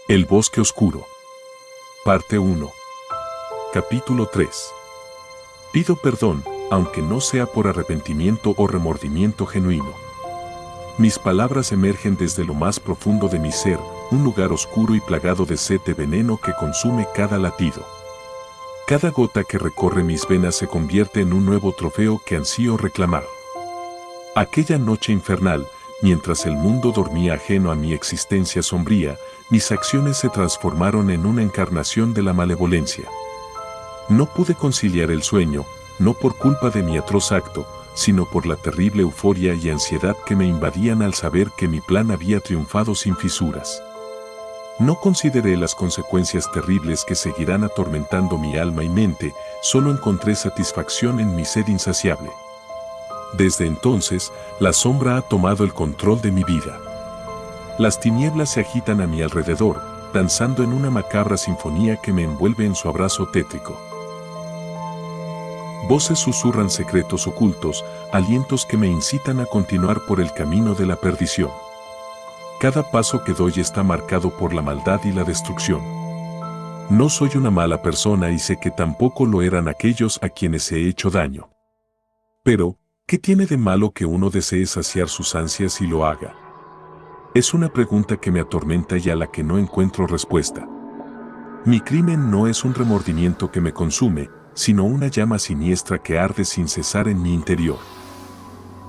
El bosque oscuro. Parte 1. Capítulo 3. Pido perdón, aunque no sea por arrepentimiento o remordimiento genuino. Mis palabras emergen desde lo más profundo de mi ser, un lugar oscuro y plagado de sed de veneno que consume cada latido. Cada gota que recorre mis venas se convierte en un nuevo trofeo que ansío reclamar. Aquella noche infernal, mientras el mundo dormía ajeno a mi existencia sombría, mis acciones se transformaron en una encarnación de la malevolencia. No pude conciliar el sueño, no por culpa de mi atroz acto, sino por la terrible euforia y ansiedad que me invadían al saber que mi plan había triunfado sin fisuras. No consideré las consecuencias terribles que seguirán atormentando mi alma y mente, solo encontré satisfacción en mi sed insaciable. Desde entonces, la sombra ha tomado el control de mi vida. Las tinieblas se agitan a mi alrededor, danzando en una macabra sinfonía que me envuelve en su abrazo tétrico. Voces susurran secretos ocultos, alientos que me incitan a continuar por el camino de la perdición. Cada paso que doy está marcado por la maldad y la destrucción. No soy una mala persona y sé que tampoco lo eran aquellos a quienes he hecho daño. Pero, ¿qué tiene de malo que uno desee saciar sus ansias y lo haga? Es una pregunta que me atormenta y a la que no encuentro respuesta. Mi crimen no es un remordimiento que me consume, sino una llama siniestra que arde sin cesar en mi interior.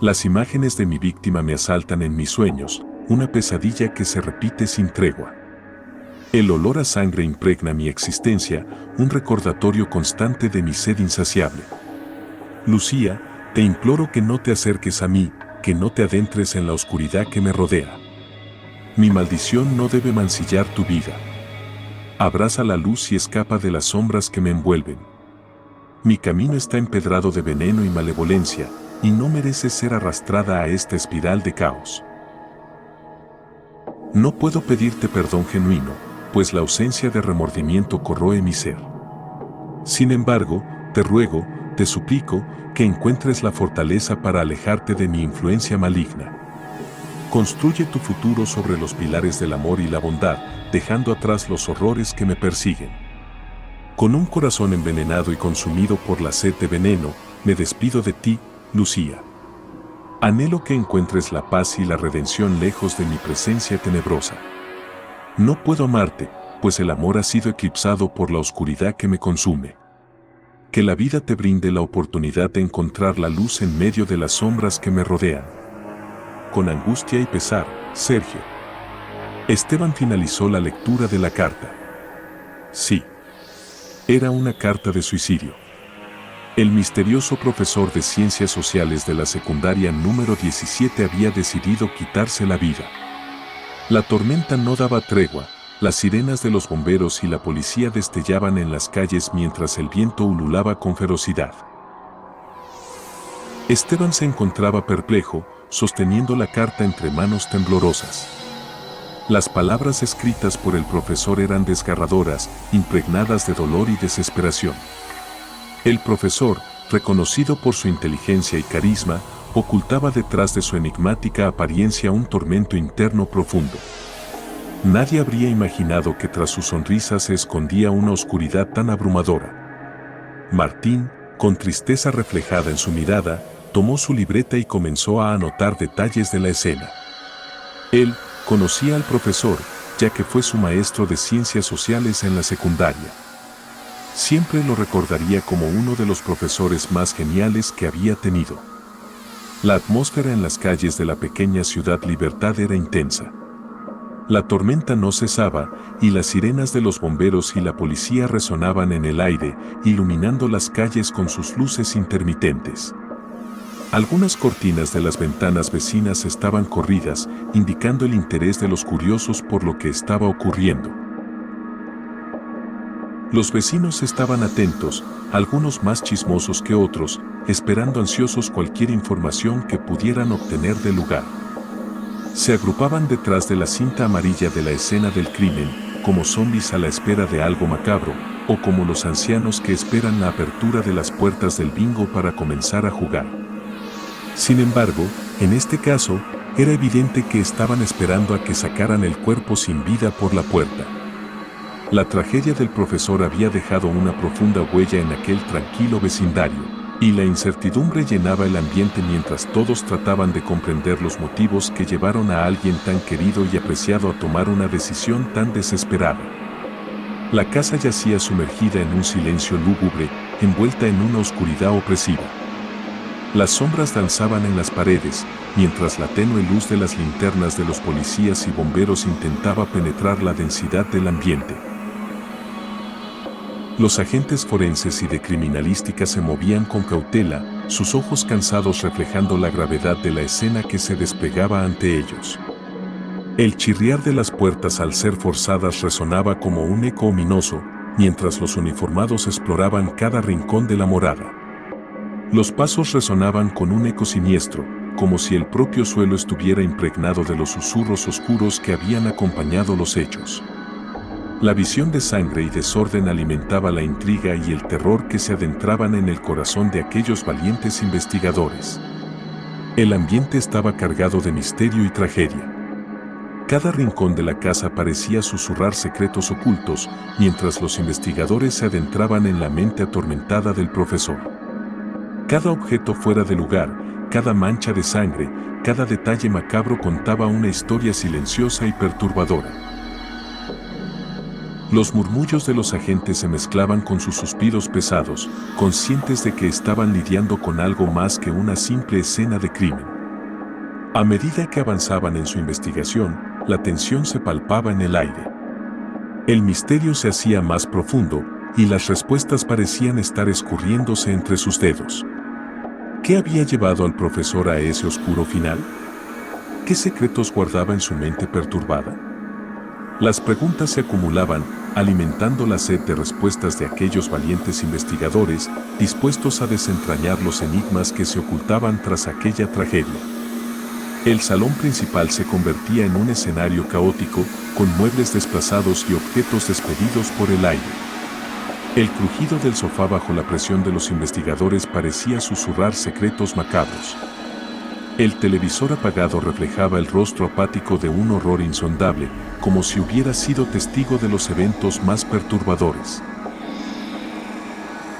Las imágenes de mi víctima me asaltan en mis sueños, una pesadilla que se repite sin tregua. El olor a sangre impregna mi existencia, un recordatorio constante de mi sed insaciable. Lucía, te imploro que no te acerques a mí, que no te adentres en la oscuridad que me rodea. Mi maldición no debe mancillar tu vida. Abraza la luz y escapa de las sombras que me envuelven. Mi camino está empedrado de veneno y malevolencia, y no merece ser arrastrada a esta espiral de caos. No puedo pedirte perdón genuino, pues la ausencia de remordimiento corroe mi ser. Sin embargo, te ruego, te suplico, que encuentres la fortaleza para alejarte de mi influencia maligna. Construye tu futuro sobre los pilares del amor y la bondad, dejando atrás los horrores que me persiguen. Con un corazón envenenado y consumido por la sed de veneno, me despido de ti, Lucía. Anhelo que encuentres la paz y la redención lejos de mi presencia tenebrosa. No puedo amarte, pues el amor ha sido eclipsado por la oscuridad que me consume. Que la vida te brinde la oportunidad de encontrar la luz en medio de las sombras que me rodean. Con angustia y pesar, Sergio. Esteban finalizó la lectura de la carta. Sí. Era una carta de suicidio. El misterioso profesor de Ciencias Sociales de la secundaria número 17 había decidido quitarse la vida. La tormenta no daba tregua, las sirenas de los bomberos y la policía destellaban en las calles mientras el viento ululaba con ferocidad. Esteban se encontraba perplejo, sosteniendo la carta entre manos temblorosas. Las palabras escritas por el profesor eran desgarradoras, impregnadas de dolor y desesperación. El profesor, reconocido por su inteligencia y carisma, ocultaba detrás de su enigmática apariencia un tormento interno profundo. Nadie habría imaginado que tras su sonrisa se escondía una oscuridad tan abrumadora. Martín, con tristeza reflejada en su mirada, tomó su libreta y comenzó a anotar detalles de la escena. Él conocía al profesor, ya que fue su maestro de Ciencias Sociales en la secundaria. Siempre lo recordaría como uno de los profesores más geniales que había tenido. La atmósfera en las calles de la pequeña ciudad Libertad era intensa. La tormenta no cesaba, y las sirenas de los bomberos y la policía resonaban en el aire, iluminando las calles con sus luces intermitentes. Algunas cortinas de las ventanas vecinas estaban corridas, indicando el interés de los curiosos por lo que estaba ocurriendo. Los vecinos estaban atentos, algunos más chismosos que otros, esperando ansiosos cualquier información que pudieran obtener del lugar. Se agrupaban detrás de la cinta amarilla de la escena del crimen, como zombies a la espera de algo macabro, o como los ancianos que esperan la apertura de las puertas del bingo para comenzar a jugar. Sin embargo, en este caso, era evidente que estaban esperando a que sacaran el cuerpo sin vida por la puerta. La tragedia del profesor había dejado una profunda huella en aquel tranquilo vecindario, y la incertidumbre llenaba el ambiente mientras todos trataban de comprender los motivos que llevaron a alguien tan querido y apreciado a tomar una decisión tan desesperada. La casa yacía sumergida en un silencio lúgubre, envuelta en una oscuridad opresiva. Las sombras danzaban en las paredes, mientras la tenue luz de las linternas de los policías y bomberos intentaba penetrar la densidad del ambiente. Los agentes forenses y de criminalística se movían con cautela, sus ojos cansados reflejando la gravedad de la escena que se desplegaba ante ellos. El chirriar de las puertas al ser forzadas resonaba como un eco ominoso, mientras los uniformados exploraban cada rincón de la morada. Los pasos resonaban con un eco siniestro, como si el propio suelo estuviera impregnado de los susurros oscuros que habían acompañado los hechos. La visión de sangre y desorden alimentaba la intriga y el terror que se adentraban en el corazón de aquellos valientes investigadores. El ambiente estaba cargado de misterio y tragedia. Cada rincón de la casa parecía susurrar secretos ocultos, mientras los investigadores se adentraban en la mente atormentada del profesor. Cada objeto fuera de lugar, cada mancha de sangre, cada detalle macabro contaba una historia silenciosa y perturbadora. Los murmullos de los agentes se mezclaban con sus suspiros pesados, conscientes de que estaban lidiando con algo más que una simple escena de crimen. A medida que avanzaban en su investigación, la tensión se palpaba en el aire. El misterio se hacía más profundo, y las respuestas parecían estar escurriéndose entre sus dedos. ¿Qué había llevado al profesor a ese oscuro final? ¿Qué secretos guardaba en su mente perturbada? Las preguntas se acumulaban, alimentando la sed de respuestas de aquellos valientes investigadores, dispuestos a desentrañar los enigmas que se ocultaban tras aquella tragedia. El salón principal se convertía en un escenario caótico, con muebles desplazados y objetos despedidos por el aire. El crujido del sofá bajo la presión de los investigadores parecía susurrar secretos macabros. El televisor apagado reflejaba el rostro apático de un horror insondable, como si hubiera sido testigo de los eventos más perturbadores.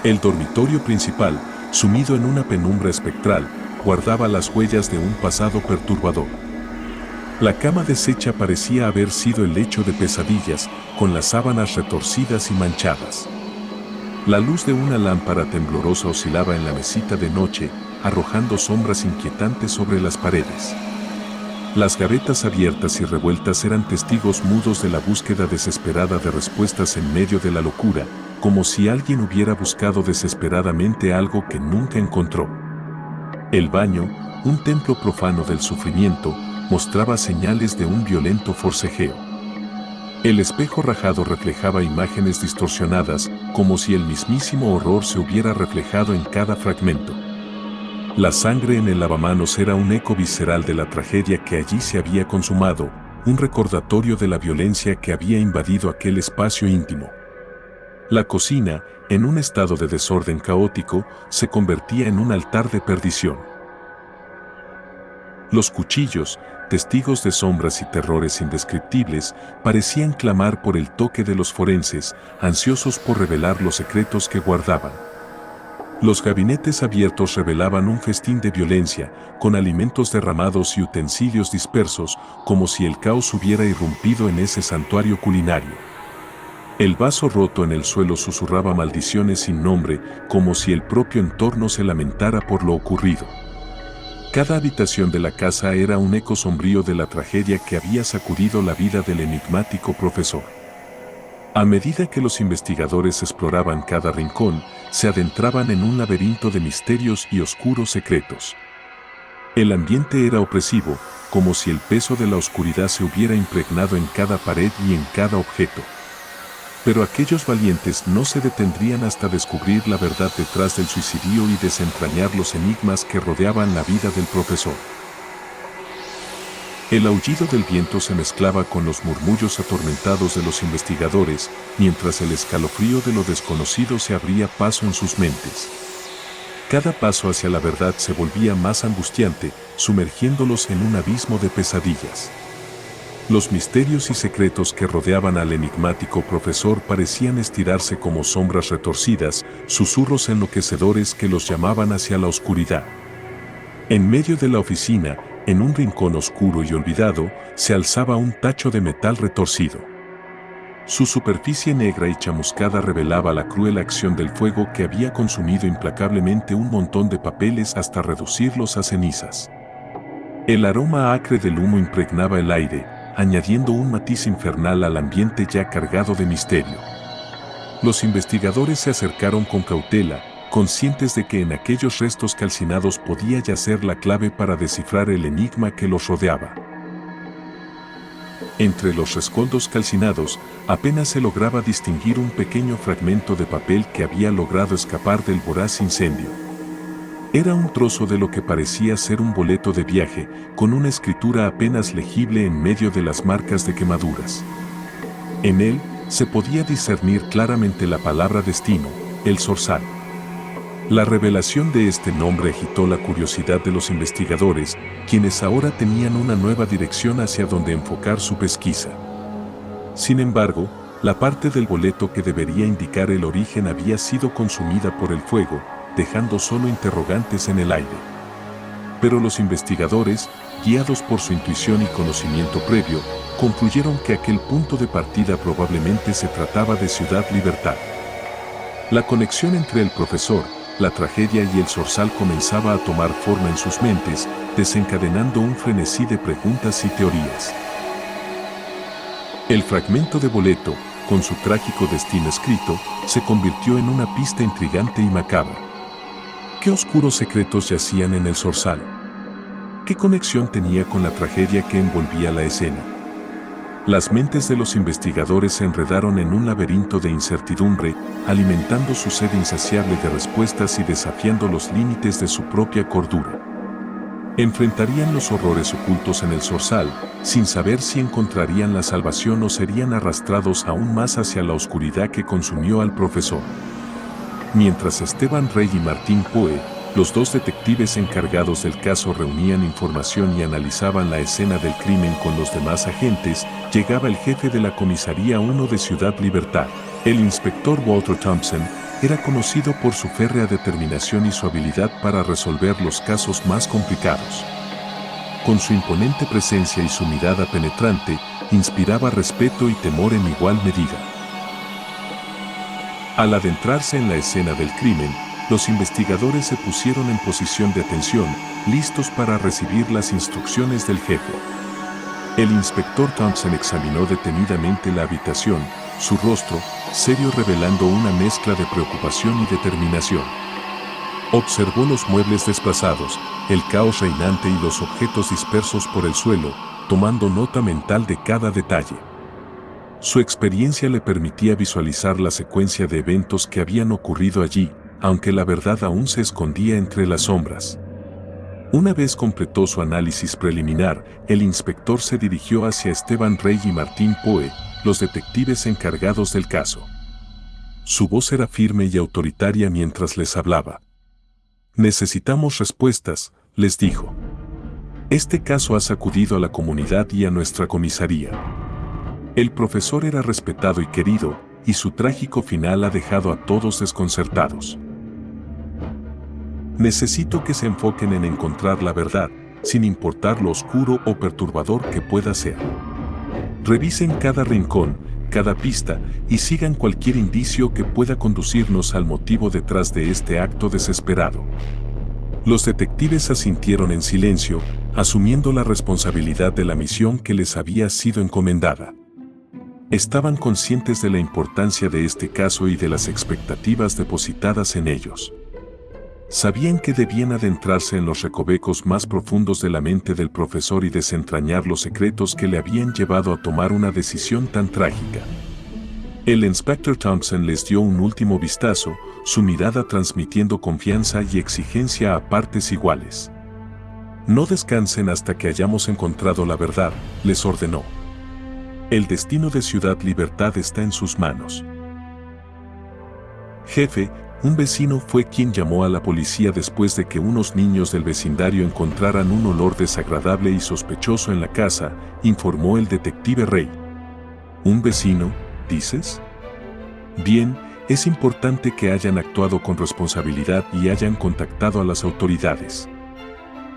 El dormitorio principal, sumido en una penumbra espectral, guardaba las huellas de un pasado perturbador. La cama deshecha parecía haber sido el lecho de pesadillas, con las sábanas retorcidas y manchadas. La luz de una lámpara temblorosa oscilaba en la mesita de noche, arrojando sombras inquietantes sobre las paredes. Las gavetas abiertas y revueltas eran testigos mudos de la búsqueda desesperada de respuestas en medio de la locura, como si alguien hubiera buscado desesperadamente algo que nunca encontró. El baño, un templo profano del sufrimiento, mostraba señales de un violento forcejeo. El espejo rajado reflejaba imágenes distorsionadas, como si el mismísimo horror se hubiera reflejado en cada fragmento. La sangre en el lavamanos era un eco visceral de la tragedia que allí se había consumado, un recordatorio de la violencia que había invadido aquel espacio íntimo. La cocina, en un estado de desorden caótico, se convertía en un altar de perdición. Los cuchillos, testigos de sombras y terrores indescriptibles, parecían clamar por el toque de los forenses, ansiosos por revelar los secretos que guardaban. Los gabinetes abiertos revelaban un festín de violencia, con alimentos derramados y utensilios dispersos, como si el caos hubiera irrumpido en ese santuario culinario. El vaso roto en el suelo susurraba maldiciones sin nombre, como si el propio entorno se lamentara por lo ocurrido. Cada habitación de la casa era un eco sombrío de la tragedia que había sacudido la vida del enigmático profesor. A medida que los investigadores exploraban cada rincón, se adentraban en un laberinto de misterios y oscuros secretos. El ambiente era opresivo, como si el peso de la oscuridad se hubiera impregnado en cada pared y en cada objeto. Pero aquellos valientes no se detendrían hasta descubrir la verdad detrás del suicidio y desentrañar los enigmas que rodeaban la vida del profesor. El aullido del viento se mezclaba con los murmullos atormentados de los investigadores, mientras el escalofrío de lo desconocido se abría paso en sus mentes. Cada paso hacia la verdad se volvía más angustiante, sumergiéndolos en un abismo de pesadillas. Los misterios y secretos que rodeaban al enigmático profesor parecían estirarse como sombras retorcidas, susurros enloquecedores que los llamaban hacia la oscuridad. En medio de la oficina, en un rincón oscuro y olvidado, se alzaba un tacho de metal retorcido. Su superficie negra y chamuscada revelaba la cruel acción del fuego que había consumido implacablemente un montón de papeles hasta reducirlos a cenizas. El aroma acre del humo impregnaba el aire, añadiendo un matiz infernal al ambiente ya cargado de misterio. Los investigadores se acercaron con cautela, conscientes de que en aquellos restos calcinados podía yacer la clave para descifrar el enigma que los rodeaba. Entre los rescoldos calcinados, apenas se lograba distinguir un pequeño fragmento de papel que había logrado escapar del voraz incendio. Era un trozo de lo que parecía ser un boleto de viaje, con una escritura apenas legible en medio de las marcas de quemaduras. En él, se podía discernir claramente la palabra destino, el Zorzal. La revelación de este nombre agitó la curiosidad de los investigadores, quienes ahora tenían una nueva dirección hacia donde enfocar su pesquisa. Sin embargo, la parte del boleto que debería indicar el origen había sido consumida por el fuego, dejando solo interrogantes en el aire. Pero los investigadores, guiados por su intuición y conocimiento previo, concluyeron que aquel punto de partida probablemente se trataba de Ciudad Libertad. La conexión entre el profesor, la tragedia y el Zorzal comenzaba a tomar forma en sus mentes, desencadenando un frenesí de preguntas y teorías. El fragmento de boleto, con su trágico destino escrito, se convirtió en una pista intrigante y macabra. ¿Qué oscuros secretos yacían en el Zorzal? ¿Qué conexión tenía con la tragedia que envolvía la escena? Las mentes de los investigadores se enredaron en un laberinto de incertidumbre, alimentando su sed insaciable de respuestas y desafiando los límites de su propia cordura. Enfrentarían los horrores ocultos en el Zorzal, sin saber si encontrarían la salvación o serían arrastrados aún más hacia la oscuridad que consumió al profesor. Mientras Esteban Rey y Martín Poe, los dos detectives encargados del caso, reunían información y analizaban la escena del crimen con los demás agentes, llegaba el jefe de la Comisaría 1 de Ciudad Libertad. El inspector Walter Thompson era conocido por su férrea determinación y su habilidad para resolver los casos más complicados. Con su imponente presencia y su mirada penetrante, inspiraba respeto y temor en igual medida. Al adentrarse en la escena del crimen, los investigadores se pusieron en posición de atención, listos para recibir las instrucciones del jefe. El inspector Thompson examinó detenidamente la habitación, su rostro, serio, revelando una mezcla de preocupación y determinación. Observó los muebles desplazados, el caos reinante y los objetos dispersos por el suelo, tomando nota mental de cada detalle. Su experiencia le permitía visualizar la secuencia de eventos que habían ocurrido allí, aunque la verdad aún se escondía entre las sombras. Una vez completó su análisis preliminar, el inspector se dirigió hacia Esteban Rey y Martín Poe, los detectives encargados del caso. Su voz era firme y autoritaria mientras les hablaba. «Necesitamos respuestas», les dijo. «Este caso ha sacudido a la comunidad y a nuestra comisaría. El profesor era respetado y querido, y su trágico final ha dejado a todos desconcertados. Necesito que se enfoquen en encontrar la verdad, sin importar lo oscuro o perturbador que pueda ser. Revisen cada rincón, cada pista, y sigan cualquier indicio que pueda conducirnos al motivo detrás de este acto desesperado». Los detectives asintieron en silencio, asumiendo la responsabilidad de la misión que les había sido encomendada. Estaban conscientes de la importancia de este caso y de las expectativas depositadas en ellos. Sabían que debían adentrarse en los recovecos más profundos de la mente del profesor y desentrañar los secretos que le habían llevado a tomar una decisión tan trágica. El inspector Thompson les dio un último vistazo, su mirada transmitiendo confianza y exigencia a partes iguales. «No descansen hasta que hayamos encontrado la verdad», les ordenó. «El destino de Ciudad Libertad está en sus manos». «Jefe», Un vecino fue quien llamó a la policía después de que unos niños del vecindario encontraran un olor desagradable y sospechoso en la casa, informó el detective Ray. ¿Un vecino, dices? Bien, es importante que hayan actuado con responsabilidad y hayan contactado a las autoridades.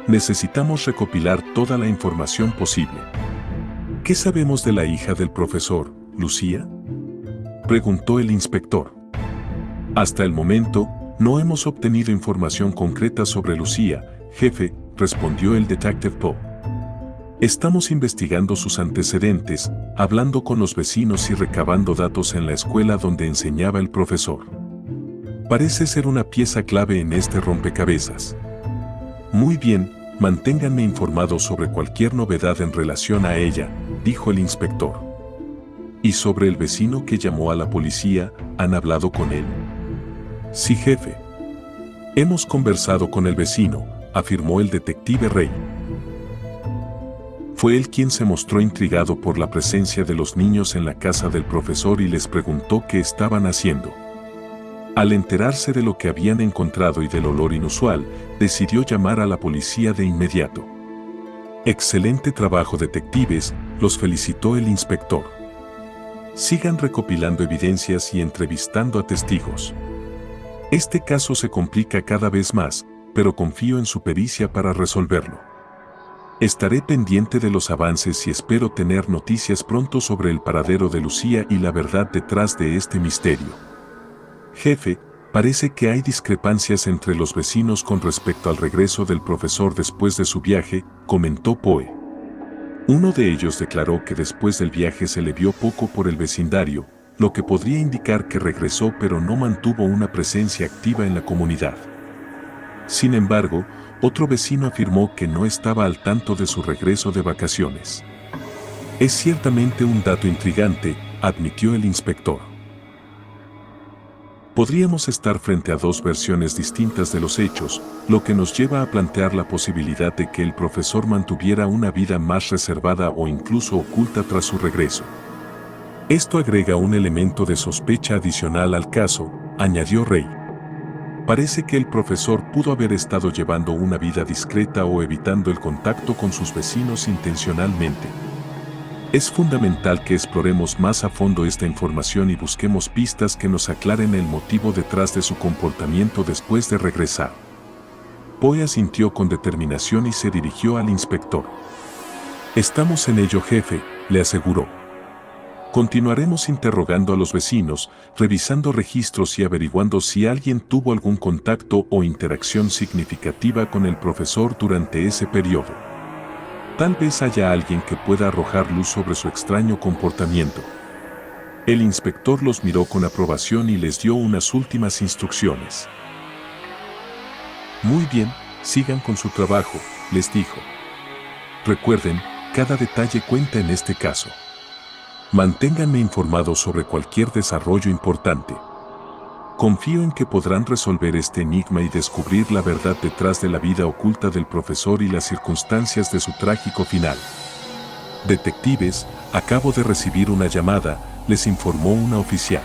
Necesitamos recopilar toda la información posible. ¿Qué sabemos de la hija del profesor, Lucía?, preguntó el inspector. Hasta el momento, no hemos obtenido información concreta sobre Lucía, jefe, respondió el detective Poe. Estamos investigando sus antecedentes, hablando con los vecinos y recabando datos en la escuela donde enseñaba el profesor. Parece ser una pieza clave en este rompecabezas. Muy bien, manténganme informado sobre cualquier novedad en relación a ella, dijo el inspector. ¿Y sobre el vecino que llamó a la policía, han hablado con él? Sí, jefe. Hemos conversado con el vecino, afirmó el detective Ray. Fue él quien se mostró intrigado por la presencia de los niños en la casa del profesor y les preguntó qué estaban haciendo. Al enterarse de lo que habían encontrado y del olor inusual, decidió llamar a la policía de inmediato. Excelente trabajo, detectives, los felicitó el inspector. Sigan recopilando evidencias y entrevistando a testigos. Este caso se complica cada vez más, pero confío en su pericia para resolverlo. Estaré pendiente de los avances y espero tener noticias pronto sobre el paradero de Lucía y la verdad detrás de este misterio. Jefe, parece que hay discrepancias entre los vecinos con respecto al regreso del profesor después de su viaje, comentó Poe. Uno de ellos declaró que después del viaje se le vio poco por el vecindario, lo que podría indicar que regresó pero no mantuvo una presencia activa en la comunidad. Sin embargo, otro vecino afirmó que no estaba al tanto de su regreso de vacaciones. Es ciertamente un dato intrigante, admitió el inspector. Podríamos estar frente a dos versiones distintas de los hechos, lo que nos lleva a plantear la posibilidad de que el profesor mantuviera una vida más reservada o incluso oculta tras su regreso. Esto agrega un elemento de sospecha adicional al caso, añadió Ray. Parece que el profesor pudo haber estado llevando una vida discreta o evitando el contacto con sus vecinos intencionalmente. Es fundamental que exploremos más a fondo esta información y busquemos pistas que nos aclaren el motivo detrás de su comportamiento después de regresar. Poe asintió con determinación y se dirigió al inspector. Estamos en ello, jefe, le aseguró. Continuaremos interrogando a los vecinos, revisando registros y averiguando si alguien tuvo algún contacto o interacción significativa con el profesor durante ese periodo. Tal vez haya alguien que pueda arrojar luz sobre su extraño comportamiento. El inspector los miró con aprobación y les dio unas últimas instrucciones. Muy bien, sigan con su trabajo, les dijo. Recuerden, cada detalle cuenta en este caso. Manténganme informado sobre cualquier desarrollo importante. Confío en que podrán resolver este enigma y descubrir la verdad detrás de la vida oculta del profesor y las circunstancias de su trágico final. Detectives, acabo de recibir una llamada, les informó una oficial.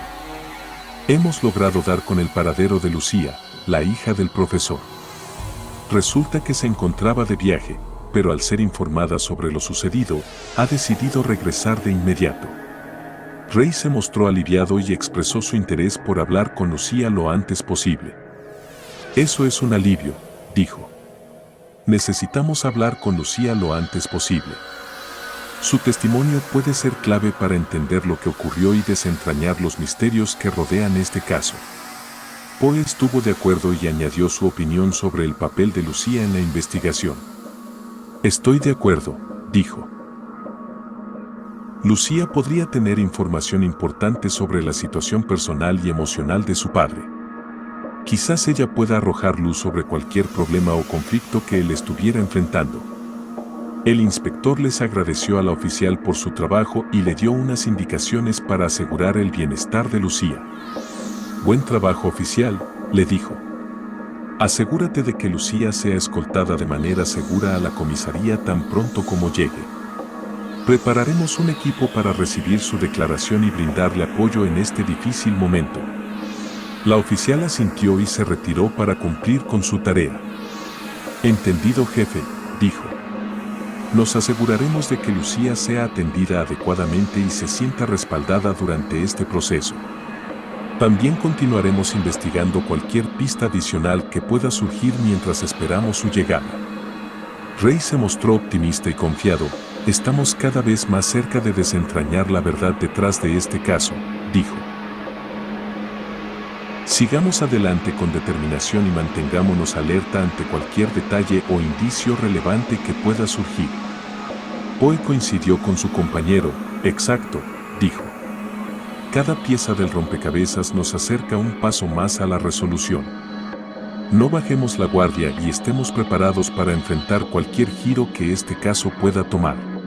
Hemos logrado dar con el paradero de Lucía, la hija del profesor. Resulta que se encontraba de viaje, pero al ser informada sobre lo sucedido, ha decidido regresar de inmediato. Ray se mostró aliviado y expresó su interés por hablar con Lucía lo antes posible. Eso es un alivio, dijo. Necesitamos hablar con Lucía lo antes posible. Su testimonio puede ser clave para entender lo que ocurrió y desentrañar los misterios que rodean este caso. Poe estuvo de acuerdo y añadió su opinión sobre el papel de Lucía en la investigación. Estoy de acuerdo, dijo. Lucía podría tener información importante sobre la situación personal y emocional de su padre. Quizás ella pueda arrojar luz sobre cualquier problema o conflicto que él estuviera enfrentando. El inspector les agradeció a la oficial por su trabajo y le dio unas indicaciones para asegurar el bienestar de Lucía. Buen trabajo, oficial, le dijo. Asegúrate de que Lucía sea escoltada de manera segura a la comisaría tan pronto como llegue. Prepararemos un equipo para recibir su declaración y brindarle apoyo en este difícil momento. La oficial asintió y se retiró para cumplir con su tarea. Entendido, jefe, dijo. Nos aseguraremos de que Lucía sea atendida adecuadamente y se sienta respaldada durante este proceso. También continuaremos investigando cualquier pista adicional que pueda surgir mientras esperamos su llegada. Rey se mostró optimista y confiado. Estamos cada vez más cerca de desentrañar la verdad detrás de este caso, dijo. Sigamos adelante con determinación y mantengámonos alerta ante cualquier detalle o indicio relevante que pueda surgir. Poe coincidió con su compañero. Exacto, dijo. Cada pieza del rompecabezas nos acerca un paso más a la resolución. No bajemos la guardia y estemos preparados para enfrentar cualquier giro que este caso pueda tomar.